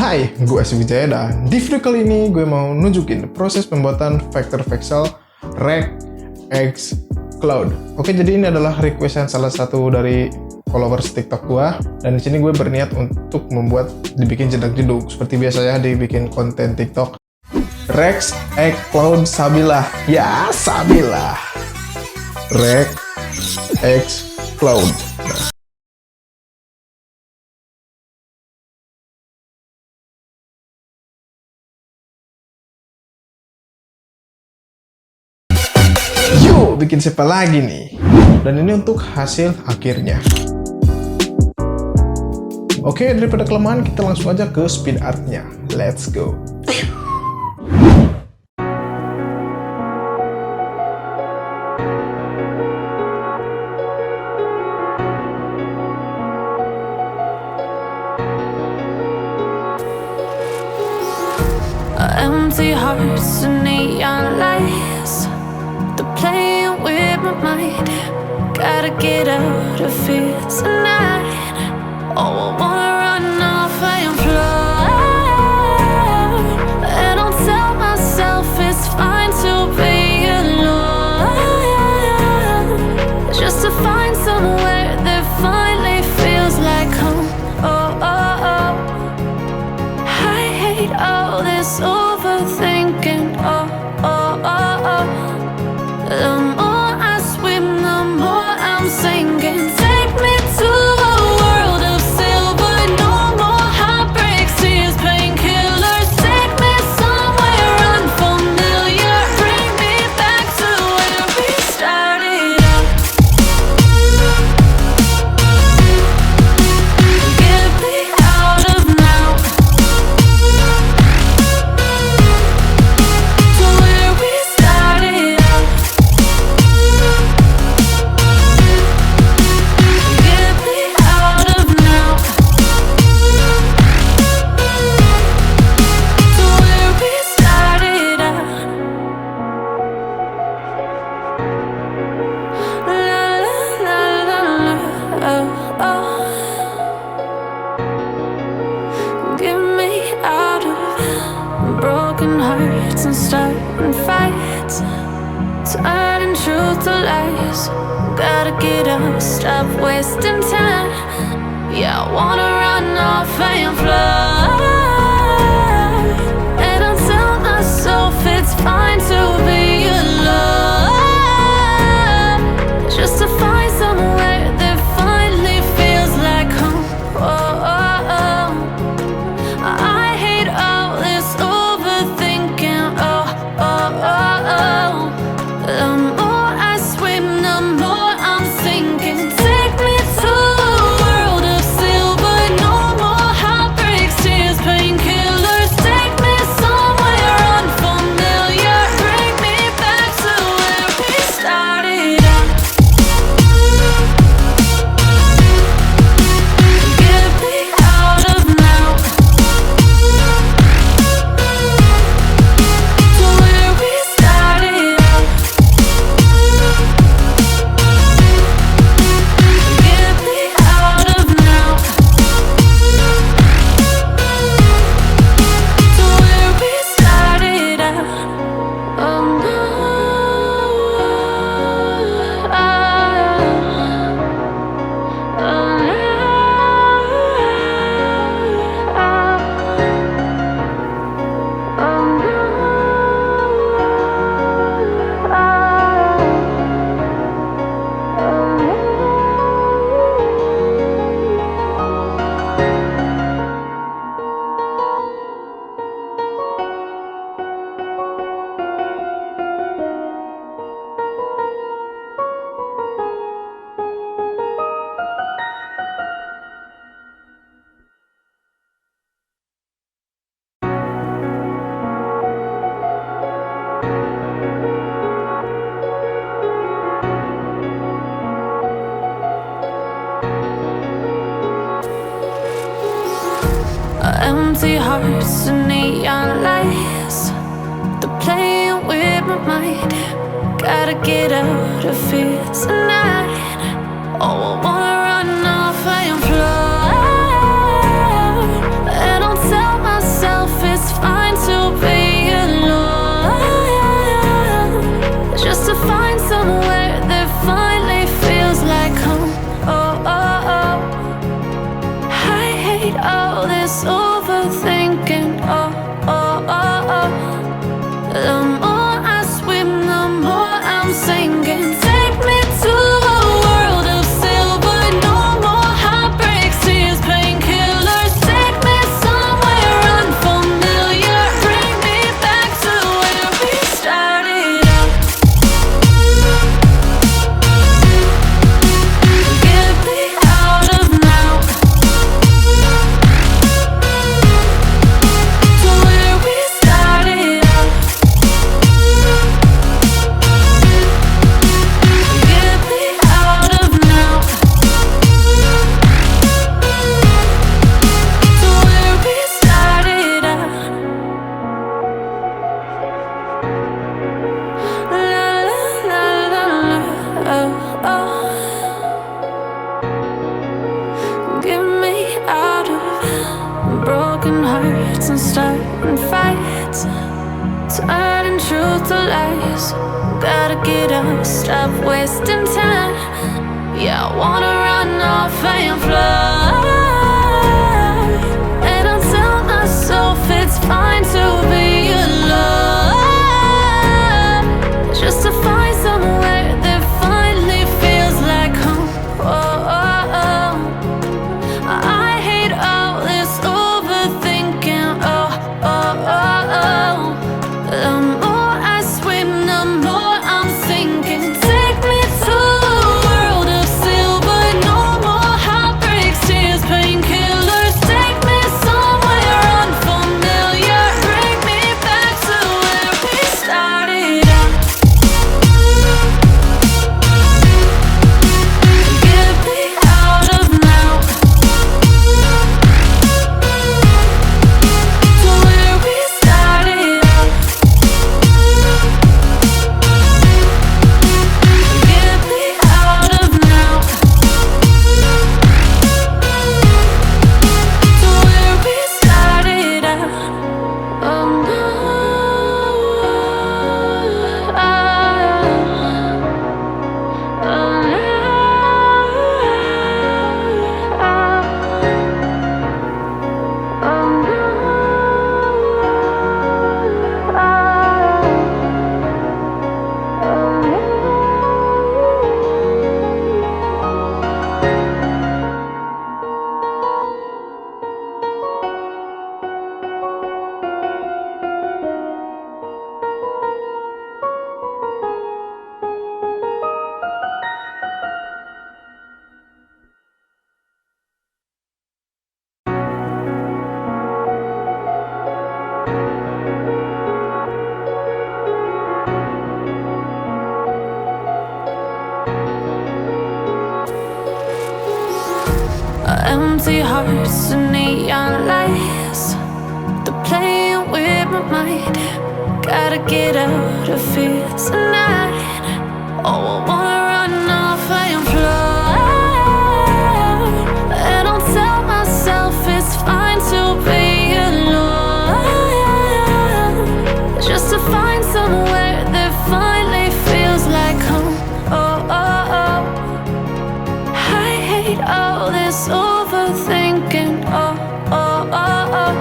Hai, gue Vijaya dan di video kali ini gue mau nunjukin proses pembuatan vektor VEXEL REKT CLAUDE. Oke, jadi ini adalah requestan salah satu dari followers TikTok gue, dan di sini gue berniat untuk dibikin jedag-jedug seperti biasa ya, dibikin konten TikTok. REKT CLAUDE Sabilah, ya Sabilah. REKT CLAUDE. Yuk, bikin siapa lagi nih? Dan ini untuk hasil akhirnya. Oke, daripada kelemahan, kita langsung aja ke speed art-nya. Let's go. Empty hearts and neon lights, they're playing with my mind. Gotta get out of here tonight. Oh, I wanna run off and fly, and I'll tell myself it's fine to be alone, just to find somewhere that finally feels like home. Oh, oh, oh. I hate all this overthinking. Oh, oh, oh, oh. The more I swim, the more I'm sinking. Take me to a world of silver. No more heartbreaks, tears, painkillers. Take me somewhere unfamiliar. Bring me back to where we started out. Get me out of now, to where we started out. Get me out of now, to where we started out. La la la la la, oh, oh. Get me out of broken hearts and starting fights, turning truth to lies. Gotta get up, stop wasting time. Yeah, I wanna run off and fly, and I'll tell myself it's fine to be alone, just to find somewhere that finally feels like home. Oh, oh, oh. I hate all this overthinking. Oh, oh, oh, oh. The more I swim, the more I'm sinking. Take me to a world of silver. No more heartbreaks, tears, painkillers. Take me somewhere unfamiliar. Bring me back to where we started out. Get me out of now, to where we started out. Get me out of now, to where we started out. Oh no, empty hearts and neon lights, they're playing with my mind. Gotta get out of here tonight. Oh, I wanna run off and fly, and I'll tell myself hearts and starting fights, turning truth to lies. Gotta get up, stop wasting time. Yeah, I wanna run off and fly. And I'll tell myself it's fine to be alone, just to find somewhere that finally feels like home. Oh, oh, oh. I hate all this overthinking. Oh, oh, oh, oh. The more I swim, the more I'm sinking. Take me to a world of silver. No more heartbreaks, tears, painkillers. Take me somewhere unfamiliar. Bring me back to where we started out. Get me out of now, to where we started out. Get me out of now, to where we started out. Oh no, empty hearts and neon lights, they're playing with my mind. Gotta get out of here tonight. Oh, I wanna run off and fly. And I'll tell myself it's fine to be alone, just to find somewhere that finally feels like home. Oh, oh, oh. I hate all this overthinking. Oh, oh, oh, oh.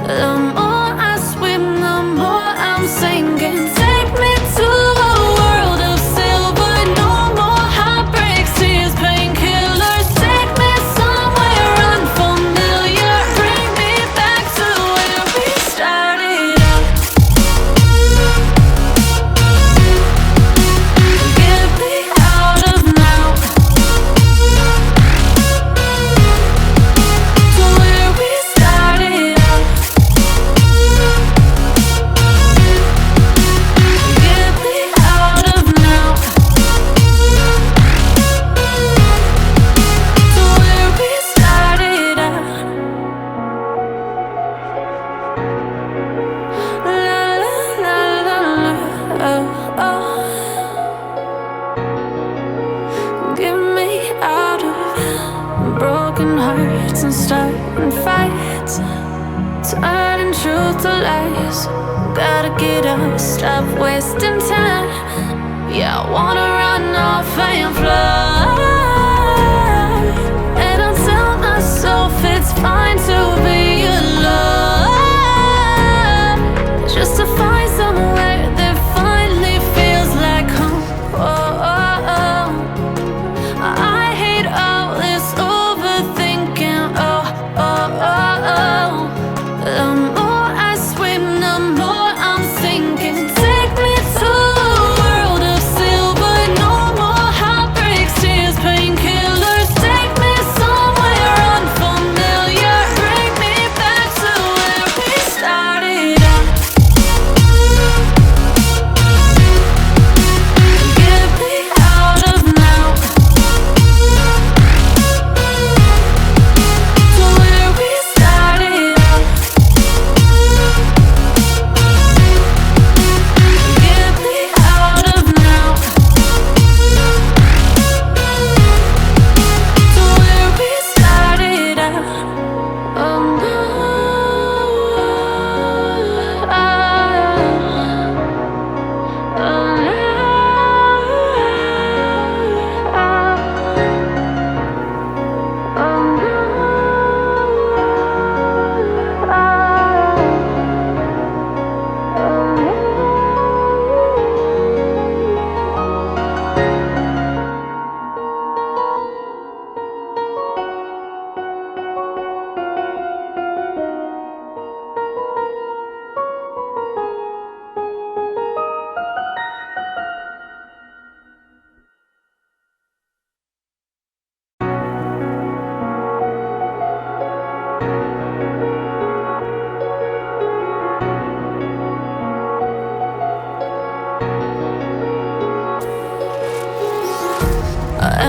The more I swim, the more I'm sinking. Take me to a world of silver. No more heartbreaks, tears, painkillers. Take me somewhere unfamiliar. Bring me back to where we started out. Get me out of now, to where we started out. Get me out of now, to where we started out. La la la la la, oh, oh. Get me out of broken hearts and starting fights, turning truth to lies. Gotta get up, stop wasting time. Yeah, I wanna run off and fly. And I'll tell myself it's fine to be alone, just to find somewhere that finally feels like home. Oh, oh, oh. I hate all this overthinking. Oh, oh, oh, oh. The more I swim, the more I'm sinking. Take me to a world of silver. No more heartbreaks, tears, painkillers. Take me somewhere unfamiliar. Bring me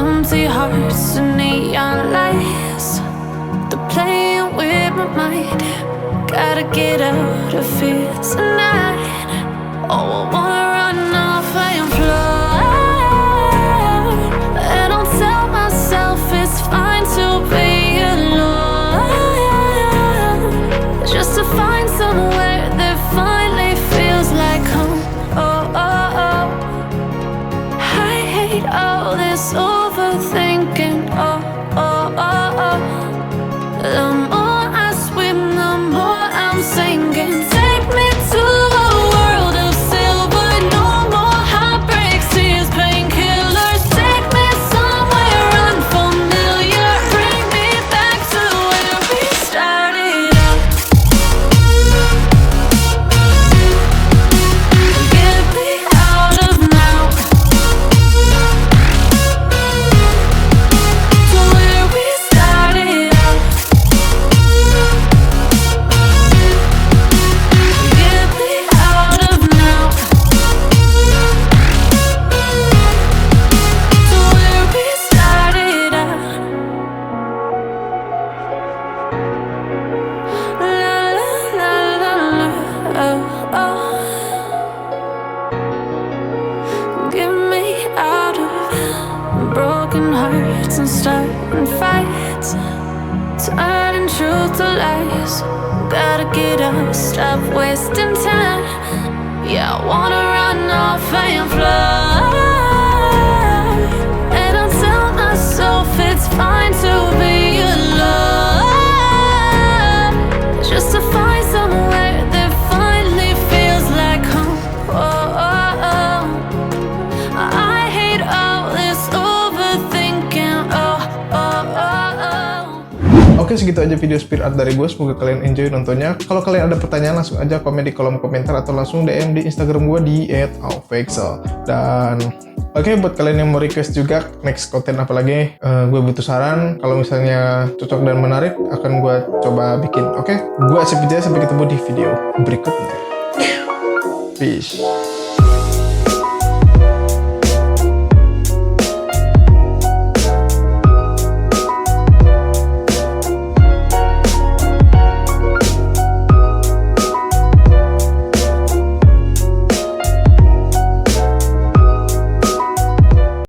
empty hearts and neon lights. They're playing with my mind. Gotta get out of here tonight. Oh, I wanna run off and fly. And I'll tell myself it's fine to be alone, just to find somewhere that finally feels like home. Oh, oh, oh. I hate all this overthinking. Oh, oh, oh, oh. The more I swim, the more I'm sinking. Take me to a world of silver. No more heartbreaks, tears, painkillers. Take me somewhere unfamiliar. Bring me back to where we started out. Get me out of now, to where we started out. Get me out of now, to where we started out. La la la la la, oh, oh. Get me out of broken hearts and starting fights, turning truth to lies. Gotta get up, stop wasting time. Yeah, I wanna run off and fly. And I'll tell myself it's fine to be alone, just to find somewhere that finally feels like home. Oh, oh, oh. I hate all this overthinking. Oh, oh, oh, oh. Oke, segitu aja video spirit art dari gue. Semoga kalian enjoy nontonnya. Kalau kalian ada pertanyaan, langsung aja komen di kolom komentar atau langsung DM di Instagram gue di @VEXEL. Dan oke, buat kalian yang mau request juga next konten apa lagi, gue butuh saran. Kalau misalnya cocok dan menarik, akan gue coba bikin. Oke, gue Asep Wijaya, sampai ketemu di video berikutnya. Peace.